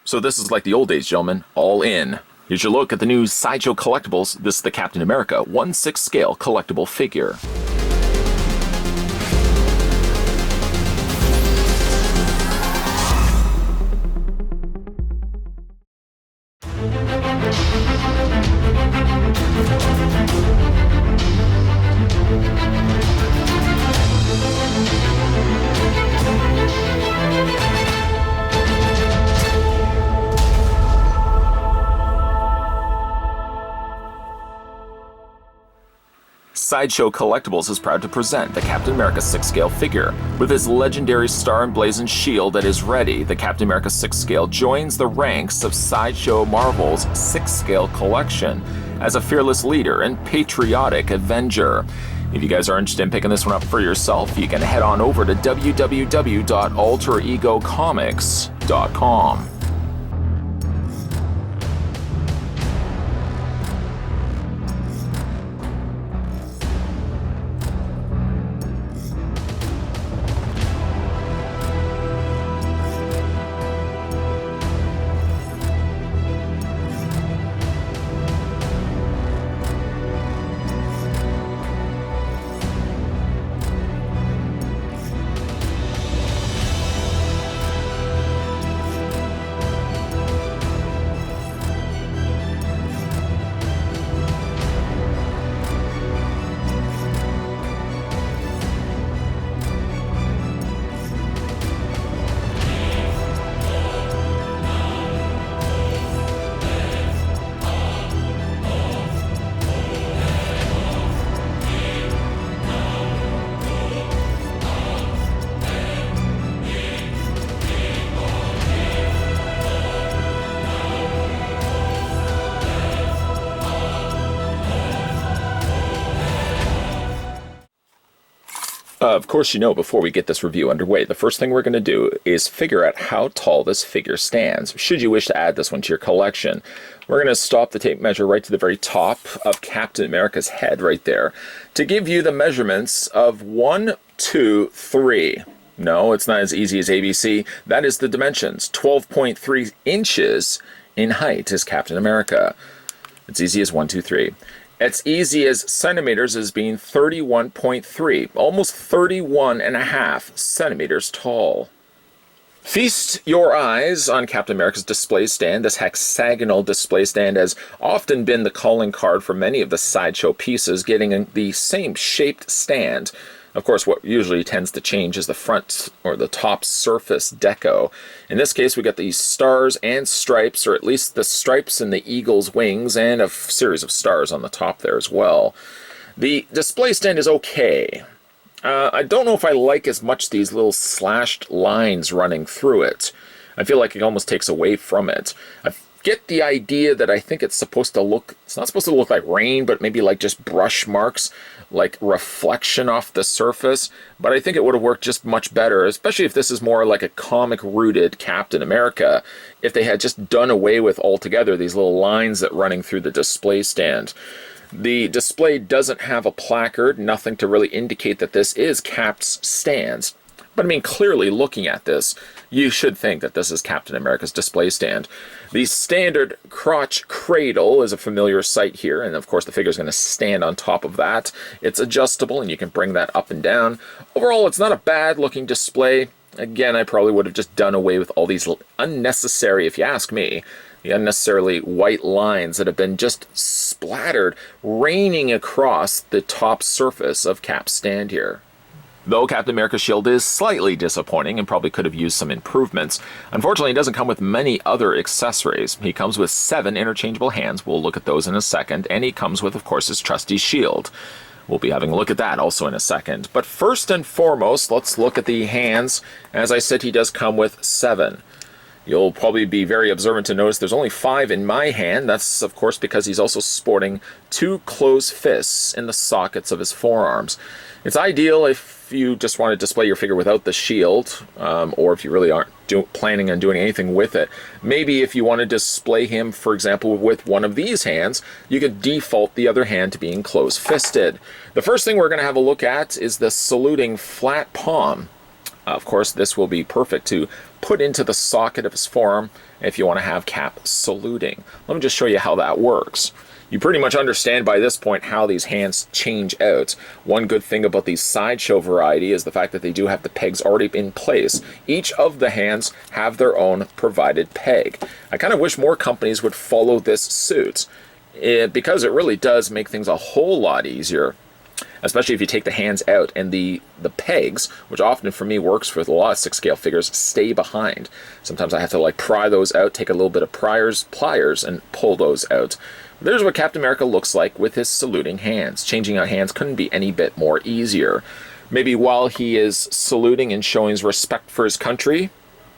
So this is like the old days, gentlemen. All in. Here's your look at the new Sideshow Collectibles. This is the Captain America 1/6 scale collectible figure. Sideshow Collectibles is proud to present the Captain America 6 scale figure. With his legendary star emblazoned shield that is ready, the Captain America 6 scale joins the ranks of Sideshow Marvel's 6 scale collection as a fearless leader and patriotic avenger. If you guys are interested in picking this one up for yourself, you can head on over to www.alteregocomics.com. Of course, you know, before we get this review underway, the first thing we're going to do is figure out how tall this figure stands, should you wish to add this one to your collection. We're going to stop the tape measure right to the very top of Captain America's head right there to give you the measurements of 1, 2, 3. No, it's not as easy as ABC. That is the dimensions. 12.3 inches in height is Captain America. It's easy as 1, 2, 3. It's easy as centimeters as being 31.3, almost 31.5 centimeters tall. Feast your eyes on Captain America's display stand. This hexagonal display stand has often been the calling card for many of the Sideshow pieces, getting the same shaped stand. Of course, what usually tends to change is the front or the top surface deco. In this case, we got these stars and stripes, or at least the stripes in the eagle's wings, and a series of stars on the top there as well. The display stand is okay. I don't know if I like as much these little slashed lines running through it. I feel like it almost takes away from it. I get the idea that I think it's supposed to look, it's not supposed to look like rain, but maybe like just brush marks, like reflection off the surface, but I think it would have worked just much better, especially if this is more like a comic-rooted Captain America, if they had just done away with altogether these little lines that running through the display stand. The display doesn't have a placard, nothing to really indicate that this is Cap's stand. But I mean, clearly looking at this, you should think that this is Captain America's display stand. The standard crotch cradle is a familiar sight here, and of course the figure is going to stand on top of that. It's adjustable, and you can bring that up and down. Overall, it's not a bad looking display. Again, I probably would have just done away with all these unnecessary, if you ask me, the unnecessarily white lines that have been just splattered, raining across the top surface of Cap's stand here. Though Captain America's shield is slightly disappointing and probably could have used some improvements, unfortunately it doesn't come with many other accessories. He comes with 7 interchangeable hands, we'll look at those in a second, and he comes with, of course, his trusty shield. We'll be having a look at that also in a second. But first and foremost, let's look at the hands. As I said, he does come with 7. You'll probably be very observant to notice there's only 5 in my hand. That's, of course, because he's also sporting 2 closed fists in the sockets of his forearms. It's ideal if you just want to display your figure without the shield, or if you really aren't planning on doing anything with it. Maybe if you want to display him, for example, with one of these hands, you could default the other hand to being closed-fisted. The first thing we're going to have a look at is the saluting flat palm. Of course, this will be perfect to put into the socket of his forearm if you want to have Cap saluting. Let me just show you how that works. You pretty much understand by this point how these hands change out. One good thing about the Sideshow variety is the fact that they do have the pegs already in place. Each of the hands have their own provided peg. I kind of wish more companies would follow this suit, because it really does make things a whole lot easier. Especially if you take the hands out and the pegs, which often for me works for a lot of 6-scale figures, stay behind. Sometimes I have to like pry those out, take a little bit of pliers and pull those out. There's what Captain America looks like with his saluting hands. Changing out hands couldn't be any bit more easier. Maybe while he is saluting and showing his respect for his country,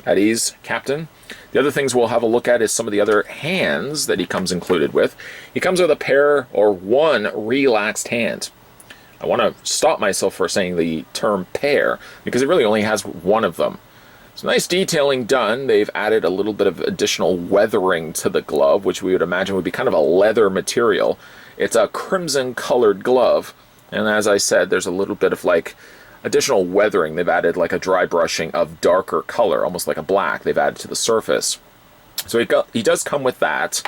at ease, Captain. The other things we'll have a look at is some of the other hands that he comes included with. He comes with a pair or one relaxed hand. I want to stop myself for saying the term pair, because it really only has one of them. So nice detailing done. They've added a little bit of additional weathering to the glove, which we would imagine would be kind of a leather material. It's a crimson colored glove, and as I said, there's a little bit of like additional weathering. They've added like a dry brushing of darker color, almost like a black, they've added to the surface. So he does come with that.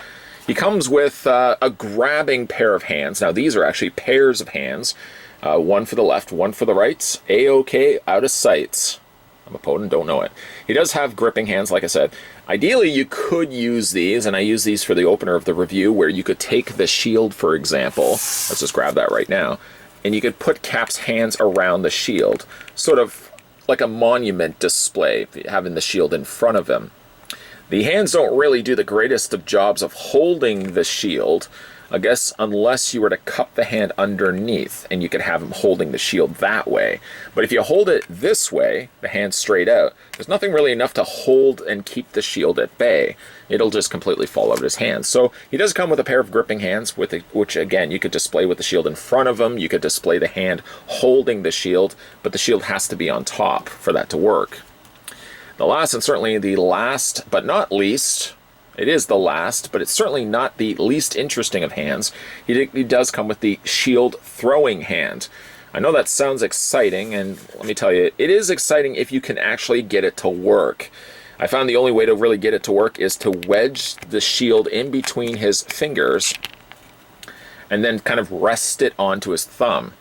He comes with a grabbing pair of hands. Now these are actually pairs of hands. One for the left, one for the right. A-OK, out of sight. I'm a opponent, don't know it. He does have gripping hands, like I said. Ideally, you could use these, and I use these for the opener of the review, where you could take the shield, for example. Let's just grab that right now. And you could put Cap's hands around the shield, sort of like a monument display, having the shield in front of him. The hands don't really do the greatest of jobs of holding the shield, I guess, unless you were to cup the hand underneath, and you could have him holding the shield that way. But if you hold it this way, the hand straight out, there's nothing really enough to hold and keep the shield at bay. It'll just completely fall out of his hands. So he does come with a pair of gripping hands, which again, you could display with the shield in front of him. You could display the hand holding the shield, but the shield has to be on top for that to work. The last, and certainly the last but not least, it is the last, but it's certainly not the least interesting of hands. He does come with the shield throwing hand. I know that sounds exciting, and let me tell you, it is exciting if you can actually get it to work. I found the only way to really get it to work is to wedge the shield in between his fingers and then kind of rest it onto his thumb.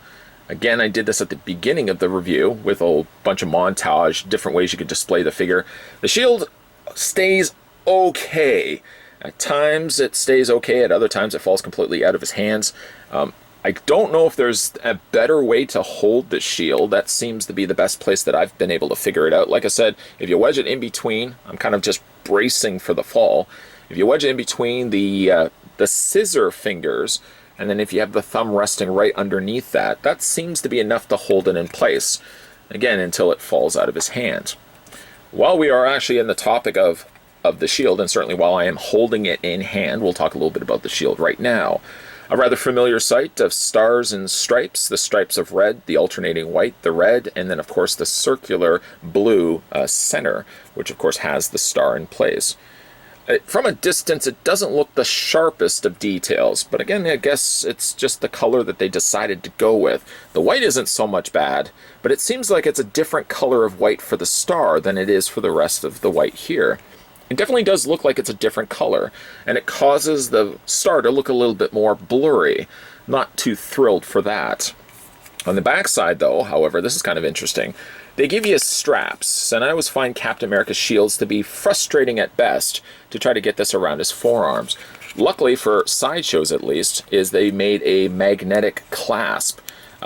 Again, I did this at the beginning of the review with a bunch of montage, different ways you could display the figure. The shield stays okay. At times it stays okay, at other times it falls completely out of his hands. I don't know if there's a better way to hold the shield. That seems to be the best place that I've been able to figure it out. Like I said, if you wedge it in between, I'm kind of just bracing for the fall. If you wedge it in between the scissor fingers, and then if you have the thumb resting right underneath that, that seems to be enough to hold it in place. Again, until it falls out of his hand. While we are actually in the topic of the shield, and certainly while I am holding it in hand, we'll talk a little bit about the shield right now. A rather familiar sight of stars and stripes, the stripes of red, the alternating white, the red, and then of course the circular blue center, which of course has the star in place. From a distance, it doesn't look the sharpest of details, but again, I guess it's just the color that they decided to go with. The white isn't so much bad, but it seems like it's a different color of white for the star than it is for the rest of the white here. It definitely does look like it's a different color, and it causes the star to look a little bit more blurry. Not too thrilled for that. On the back side, though, however, this is kind of interesting. They give you straps, and I always find Captain America's shields to be frustrating at best to try to get this around his forearms. Luckily, for Sideshows at least, is they made a magnetic clasp.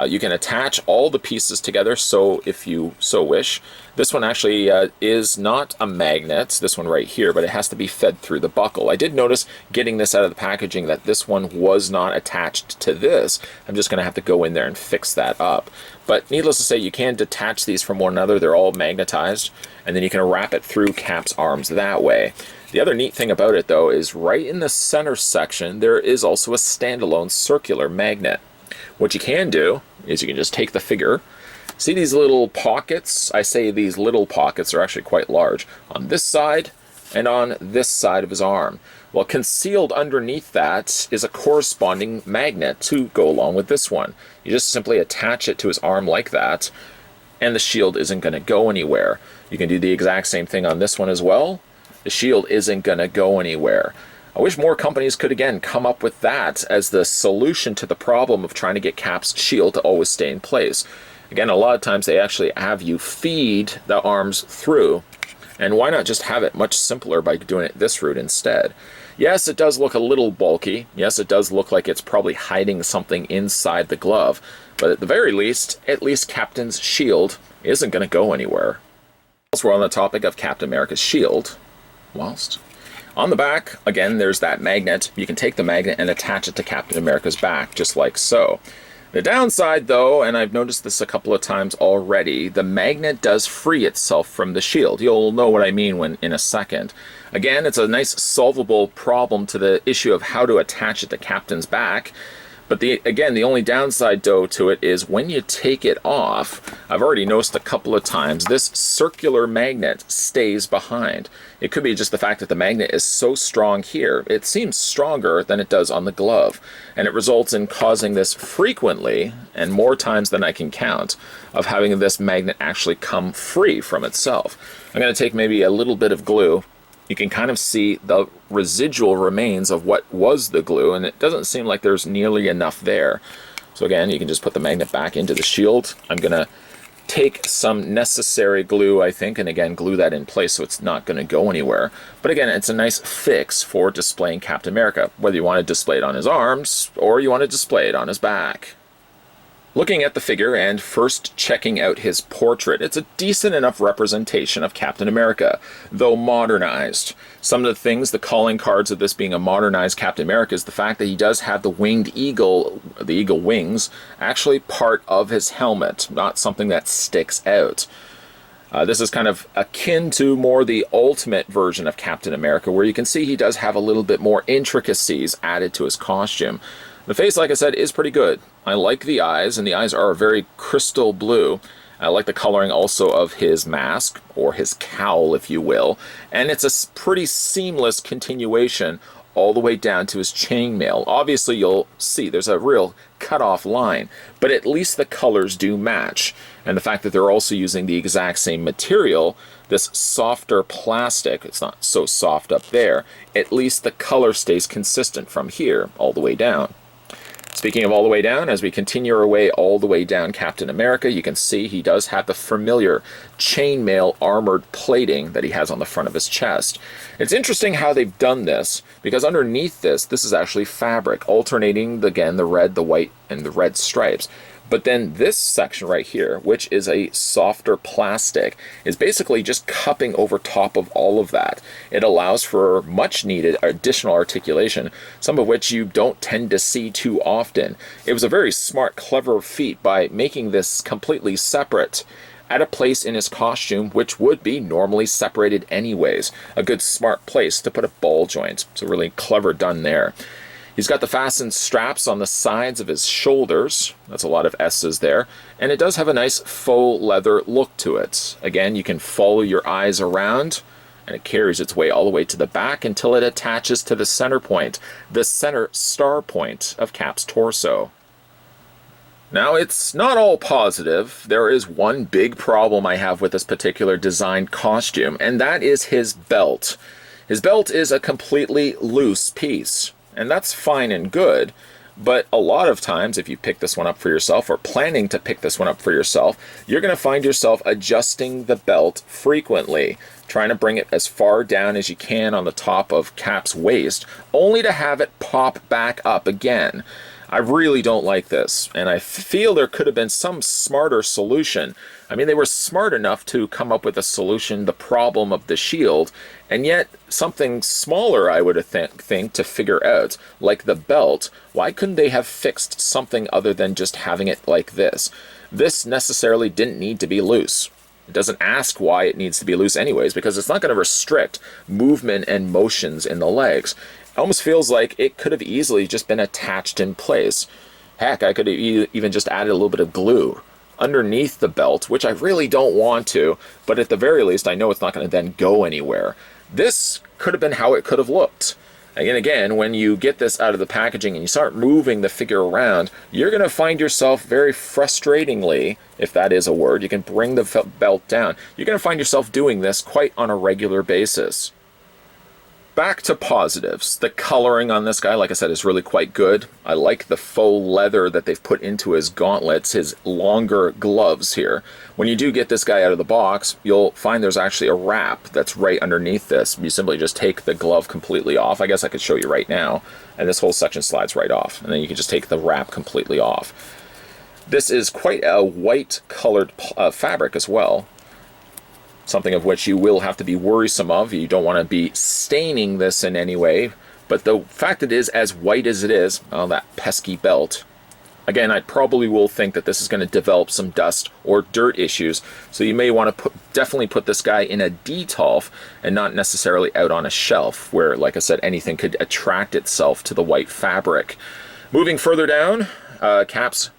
You can attach all the pieces together, so if you so wish. This one actually is not a magnet, this one right here, but it has to be fed through the buckle. I did notice getting this out of the packaging that this one was not attached to this. I'm just going to have to go in there and fix that up. But needless to say, you can detach these from one another. They're all magnetized, and then you can wrap it through Cap's arms that way. The other neat thing about it, though, is right in the center section, there is also a standalone circular magnet. What you can do is you can just take the figure. See these little pockets? I say these little pockets are actually quite large. On this side and on this side of his arm. Well, concealed underneath that is a corresponding magnet to go along with this one. You just simply attach it to his arm like that. and the shield isn't going to go anywhere. You can do the exact same thing on this one as well. The shield isn't going to go anywhere. I wish more companies could, again, come up with that as the solution to the problem of trying to get Cap's shield to always stay in place. Again, a lot of times they actually have you feed the arms through, and why not just have it much simpler by doing it this route instead? Yes, it does look a little bulky. Yes, it does look like it's probably hiding something inside the glove, but at the very least, at least Captain's shield isn't going to go anywhere. Whilst we're on the topic of Captain America's shield, on the back, again, there's that magnet. You can take the magnet and attach it to Captain America's back, just like so. The downside, though, and I've noticed this a couple of times already, the magnet does free itself from the shield. You'll know what I mean in a second. Again, it's a nice solvable problem to the issue of how to attach it to Captain's back. But again, the only downside, though, to it is when you take it off, I've already noticed a couple of times, this circular magnet stays behind. It could be just the fact that the magnet is so strong here, it seems stronger than it does on the glove. And it results in causing this frequently, and more times than I can count, of having this magnet actually come free from itself. I'm going to take maybe a little bit of glue. You can kind of see the residual remains of what was the glue, and it doesn't seem like there's nearly enough there. So again, you can just put the magnet back into the shield. I'm going to take some necessary glue, I think, and again, glue that in place so it's not going to go anywhere. But again, it's a nice fix for displaying Captain America, whether you want to display it on his arms or you want to display it on his back. Looking at the figure and first checking out his portrait, it's a decent enough representation of Captain America, though modernized. Some of the things, the calling cards of this being a modernized Captain America, is the fact that he does have the winged eagle, the eagle wings, actually part of his helmet, not something that sticks out. This is kind of akin to more the ultimate version of Captain America, where you can see he does have a little bit more intricacies added to his costume. The face, like I said, is pretty good. I like the eyes, and the eyes are very crystal blue. I like the coloring also of his mask, or his cowl, if you will. And it's a pretty seamless continuation all the way down to his chainmail. Obviously, you'll see there's a real cut-off line, but at least the colors do match. And the fact that they're also using the exact same material, this softer plastic, it's not so soft up there, at least the color stays consistent from here all the way down. Speaking of all the way down, as we continue our way all the way down Captain America, you can see he does have the familiar chainmail armored plating that he has on the front of his chest. It's interesting how they've done this, because underneath this is actually fabric, alternating, again, the red, the white, and the red stripes. But then this section right here, which is a softer plastic, is basically just cupping over top of all of that. It allows for much needed additional articulation, some of which you don't tend to see too often. It was a very smart, clever feat by making this completely separate at a place in his costume which would be normally separated anyways. A good smart place to put a ball joint. So really clever done there. He's got the fastened straps on the sides of his shoulders. That's a lot of S's there. And it does have a nice faux leather look to it. Again, you can follow your eyes around, and it carries its way all the way to the back until it attaches to the center point, the center star point of Cap's torso. Now, it's not all positive. There is one big problem I have with this particular designed costume, and that is his belt. His belt is a completely loose piece. And that's fine and good, but a lot of times if you pick this one up for yourself or planning to pick this one up for yourself, you're going to find yourself adjusting the belt frequently, trying to bring it as far down as you can on the top of Cap's waist, only to have it pop back up again. I really don't like this, and I feel there could have been some smarter solution. I mean, they were smart enough to come up with a solution, the problem of the shield, and yet something smaller I would think to figure out, like the belt. Why couldn't they have fixed something other than just having it like this? This necessarily didn't need to be loose. It doesn't ask why it needs to be loose anyways, because it's not going to restrict movement and motions in the legs. It almost feels like it could have easily just been attached in place. Heck, I could have even just added a little bit of glue underneath the belt, which I really don't want to, but at the very least I know it's not going to then go anywhere. This could have been how it could have looked. And again, when you get this out of the packaging and you start moving the figure around, you're going to find yourself very frustratingly, if that is a word, you can bring the belt down. You're going to find yourself doing this quite on a regular basis. Back to positives. The coloring on this guy, like I said, is really quite good. I like the faux leather that they've put into his gauntlets, his longer gloves here. When you do get this guy out of the box, you'll find there's actually a wrap that's right underneath this. You simply just take the glove completely off. I guess I could show you right now. And this whole section slides right off. And then you can just take the wrap completely off. This is quite a white colored fabric as well. Something of which you will have to be worrisome of. You don't want to be staining this in any way. But the fact it is as white as it is, oh, that pesky belt. Again, I probably will think that this is going to develop some dust or dirt issues. So you may want to definitely put this guy in a detolf and not necessarily out on a shelf where, like I said, anything could attract itself to the white fabric. Moving further down, Cap's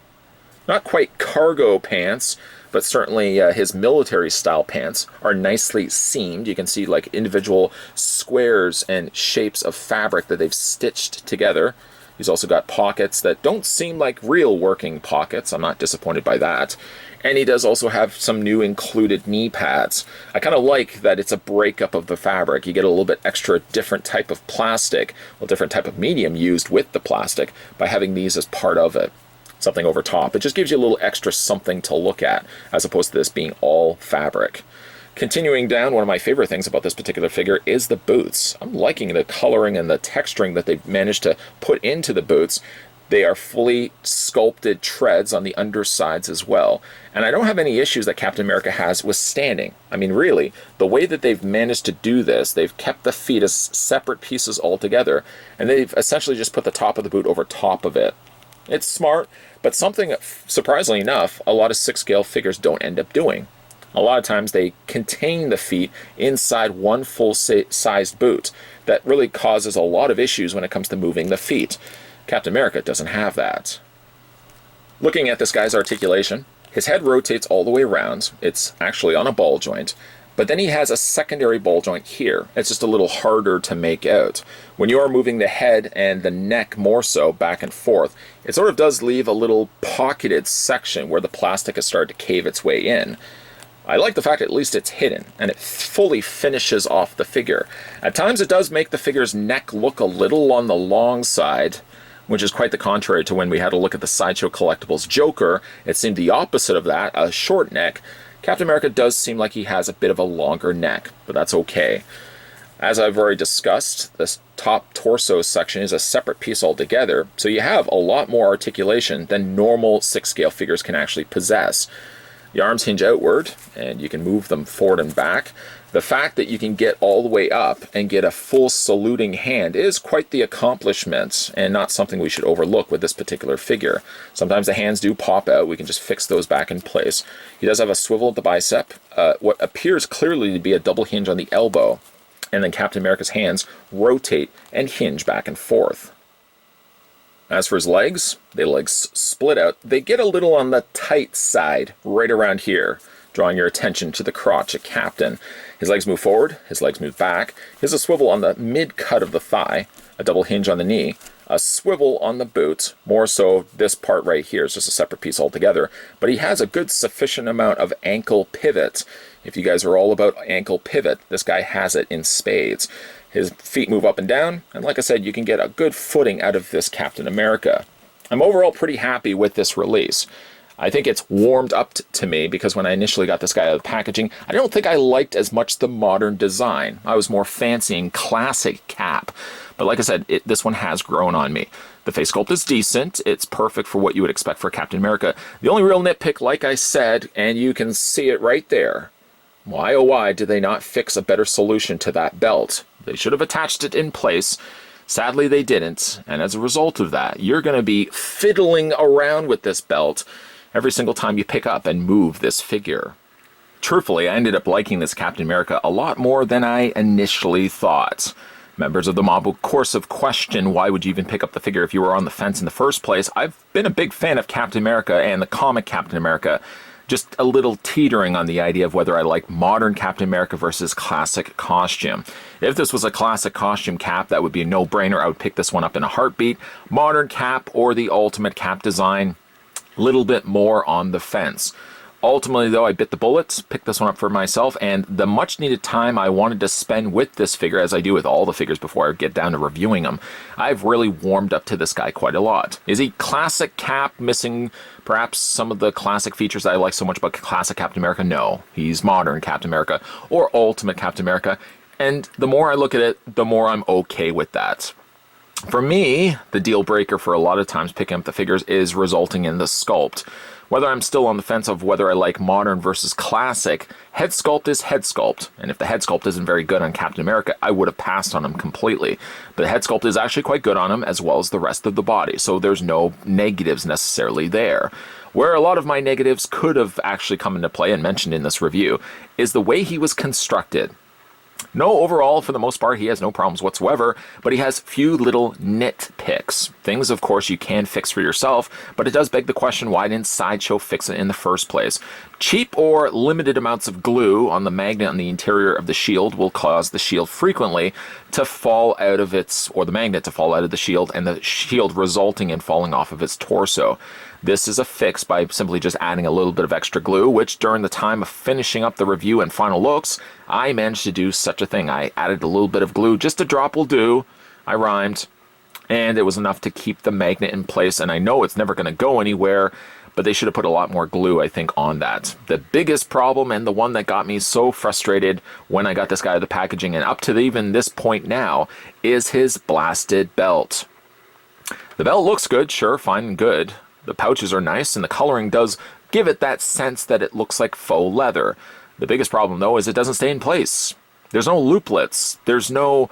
not quite cargo pants, but certainly his military style pants are nicely seamed. You can see like individual squares and shapes of fabric that they've stitched together. He's also got pockets that don't seem like real working pockets. I'm not disappointed by that. And he does also have some new included knee pads. I kind of like that it's a breakup of the fabric. You get a little bit extra different type of plastic, well, different type of medium used with the plastic by having these as part of it. Something over top. It just gives you a little extra something to look at as opposed to this being all fabric. Continuing down, one of my favorite things about this particular figure is the boots. I'm liking the coloring and the texturing that they've managed to put into the boots. They are fully sculpted treads on the undersides as well. And I don't have any issues that Captain America has with standing. I mean, really, the way that they've managed to do this, they've kept the feet as separate pieces altogether, and they've essentially just put the top of the boot over top of it. It's smart, but something, surprisingly enough, a lot of 6-scale figures don't end up doing. A lot of times they contain the feet inside one full-sized boot. That really causes a lot of issues when it comes to moving the feet. Captain America doesn't have that. Looking at this guy's articulation, his head rotates all the way around. It's actually on a ball joint. But then he has a secondary ball joint here. It's just a little harder to make out. When you are moving the head and the neck more so back and forth, it sort of does leave a little pocketed section where the plastic has started to cave its way in. I like the fact at least it's hidden, and it fully finishes off the figure. At times it does make the figure's neck look a little on the long side, which is quite the contrary to when we had a look at the Sideshow Collectibles Joker. It seemed the opposite of that, a short neck. Captain America does seem like he has a bit of a longer neck, but that's okay. As I've already discussed, this top torso section is a separate piece altogether, so you have a lot more articulation than normal 6-scale figures can actually possess. The arms hinge outward, and you can move them forward and back. The fact that you can get all the way up and get a full saluting hand is quite the accomplishment, and not something we should overlook with this particular figure. Sometimes the hands do pop out. We can just fix those back in place. He does have a swivel at the bicep, what appears clearly to be a double hinge on the elbow, and then Captain America's hands rotate and hinge back and forth. As for his legs, the legs split out. They get a little on the tight side, right around here, drawing your attention to the crotch of Captain. His legs move forward, his legs move back. He has a swivel on the mid-cut of the thigh, a double hinge on the knee, a swivel on the boot, more so this part right here is just a separate piece altogether, but he has a good sufficient amount of ankle pivot. If you guys are all about ankle pivot, this guy has it in spades. His feet move up and down, and like I said, you can get a good footing out of this Captain America. I'm overall pretty happy with this release. I think it's warmed up to me because when I initially got this guy out of the packaging, I don't think I liked as much the modern design. I was more fancying classic Cap. But like I said, this one has grown on me. The face sculpt is decent. It's perfect for what you would expect for Captain America. The only real nitpick, like I said, and you can see it right there, why oh why did they not fix a better solution to that belt? They should have attached it in place. Sadly, they didn't, and as a result of that, you're going to be fiddling around with this belt every single time you pick up and move this figure. Truthfully, I ended up liking this Captain America a lot more than I initially thought. Members of the mob, of course, have questioned why would you even pick up the figure if you were on the fence in the first place. I've been a big fan of Captain America and the comic Captain America. just a little teetering on the idea of whether I like modern Captain America versus classic costume. If this was a classic costume cap, that would be a no-brainer. I would pick this one up in a heartbeat. Modern cap or the ultimate cap design, a little bit more on the fence. Ultimately, though, I bit the bullets, picked this one up for myself, and the much-needed time I wanted to spend with this figure, as I do with all the figures before I get down to reviewing them, I've really warmed up to this guy quite a lot. Is he classic Cap, missing perhaps some of the classic features that I like so much about classic Captain America? No. He's modern Captain America, or ultimate Captain America, and the more I look at it, the more I'm okay with that. For me, the deal breaker for a lot of times picking up the figures is resulting in the sculpt. Whether I'm still on the fence of whether I like modern versus classic, head sculpt is head sculpt. And if the head sculpt isn't very good on Captain America, I would have passed on him completely. But the head sculpt is actually quite good on him, as well as the rest of the body. So there's no negatives necessarily there. Where a lot of my negatives could have actually come into play and mentioned in this review is the way he was constructed. No, overall, for the most part, he has no problems whatsoever, but he has few little nitpicks. Things, of course, you can fix for yourself, but it does beg the question, why didn't Sideshow fix it in the first place? Cheap or limited amounts of glue on the magnet on the interior of the shield will cause the shield frequently to fall out of its, or the magnet to fall out of the shield, and the shield resulting in falling off of its torso. This is a fix by simply just adding a little bit of extra glue, which during the time of finishing up the review and final looks, I managed to do such a thing. I added a little bit of glue, just a drop will do. I rhymed, and it was enough to keep the magnet in place, and I know it's never going to go anywhere, but they should have put a lot more glue, I think, on that. The biggest problem, and the one that got me so frustrated when I got this guy out of the packaging, and up to even this point now, is his blasted belt. The belt looks good, sure, fine and good. The pouches are nice, and the coloring does give it that sense that it looks like faux leather. The biggest problem, though, is it doesn't stay in place. There's no looplets. There's no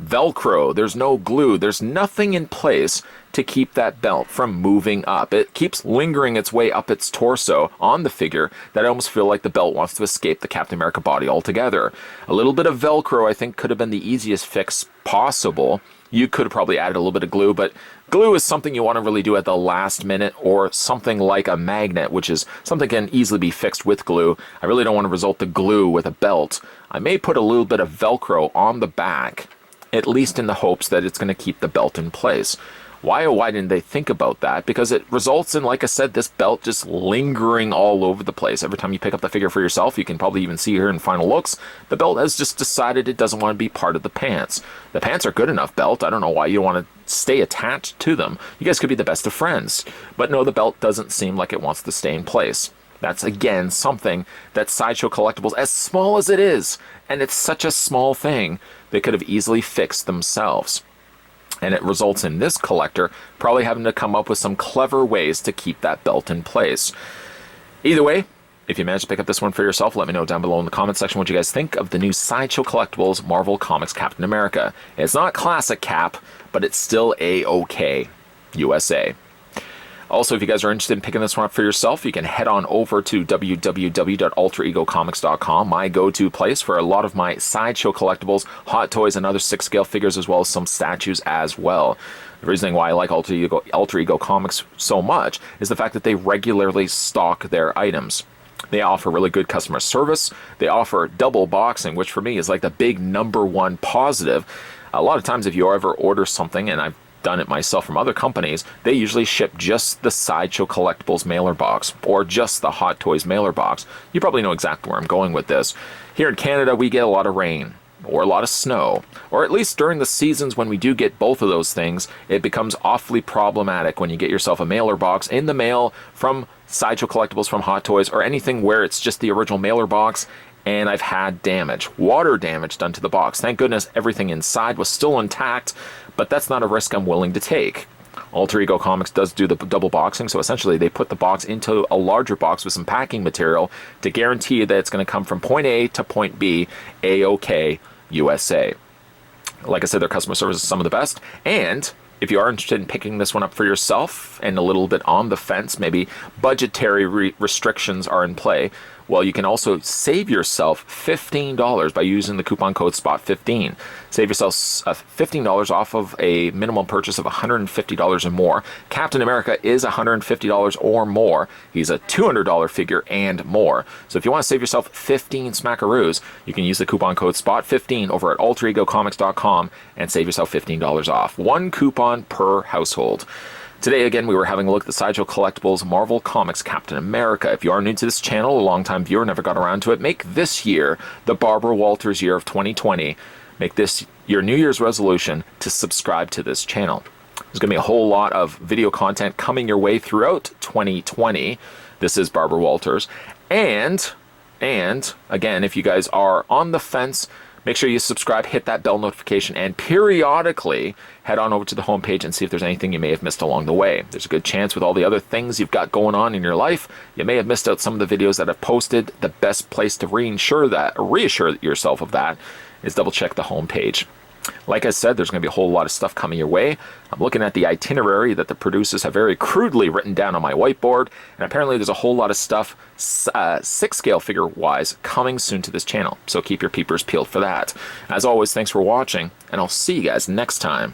Velcro. There's no glue. There's nothing in place to keep that belt from moving up. It keeps lingering its way up its torso on the figure that I almost feel like the belt wants to escape the Captain America body altogether. A little bit of Velcro, I think, could have been the easiest fix possible. You could have probably added a little bit of glue, but glue is something you want to really do at the last minute, or something like a magnet, which is something that can easily be fixed with glue. I really don't want to result the glue with a belt. I may put a little bit of Velcro on the back, at least in the hopes that it's going to keep the belt in place. Why didn't they think about that? Because it results in, like I said, this belt just lingering all over the place. Every time you pick up the figure for yourself, you can probably even see here in final looks, the belt has just decided it doesn't want to be part of the pants. The pants are good enough belt. I don't know why you want to stay attached to them. You guys could be the best of friends. But no, the belt doesn't seem like it wants to stay in place. That's, again, something that Sideshow Collectibles, as small as it is, and it's such a small thing, they could have easily fixed themselves. And it results in this collector probably having to come up with some clever ways to keep that belt in place. Either way, if you manage to pick up this one for yourself, let me know down below in the comment section what you guys think of the new Sideshow Collectibles Marvel Comics Captain America. It's not classic Cap, but it's still A-OK, USA. Also, if you guys are interested in picking this one up for yourself, you can head on over to www.alteregocomics.com, my go-to place for a lot of my Sideshow collectibles, Hot Toys, and other 6-scale figures, as well as some statues as well. The reason why I like Alter Ego Comics so much is the fact that they regularly stock their items. They offer really good customer service. They offer double boxing, which for me is like the big #1 positive. A lot of times if you ever order something, and I've done it myself from other companies, they usually ship just the Sideshow Collectibles mailer box or just the Hot Toys mailer box. You probably know exactly where I'm going with this. Here in Canada, we get a lot of rain or a lot of snow, or at least during the seasons when we do get both of those things, it becomes awfully problematic when you get yourself a mailer box in the mail from Sideshow Collectibles, from Hot Toys, or anything where it's just the original mailer box, and I've had damage, water damage done to the box. Thank goodness everything inside was still intact, but that's not a risk I'm willing to take. Alter Ego Comics does do the double boxing, so essentially they put the box into a larger box with some packing material to guarantee you that it's going to come from point A to point B, A-OK, USA. Like I said, their customer service is some of the best, and if you are interested in picking this one up for yourself and a little bit on the fence, maybe budgetary restrictions are in play, Well, you can also save yourself $15 by using the coupon code SPOT15. Save yourself $15 off of a minimum purchase of $150 or more. Captain America is $150 or more. He's a $200 figure and more. So if you want to save yourself 15 smackaroos, you can use the coupon code SPOT15 over at alteregocomics.com and save yourself $15 off. One coupon per household. Today, again, we were having a look at the Sideshow Collectibles Marvel Comics Captain America. If you are new to this channel, a long-time viewer, never got around to it, make this year the Barbara Walters year of 2020. Make this your New Year's resolution to subscribe to this channel. There's going to be a whole lot of video content coming your way throughout 2020. This is Barbara Walters. And again, if you guys are on the fence, make sure you subscribe, hit that bell notification, and periodically head on over to the homepage and see if there's anything you may have missed along the way. There's a good chance with all the other things you've got going on in your life, you may have missed out some of the videos that I've posted. The best place to reassure yourself of that is double check the homepage. Like I said, there's going to be a whole lot of stuff coming your way. I'm looking at the itinerary that the producers have very crudely written down on my whiteboard, and apparently there's a whole lot of stuff 6-scale figure-wise coming soon to this channel, so keep your peepers peeled for that. As always, thanks for watching, and I'll see you guys next time.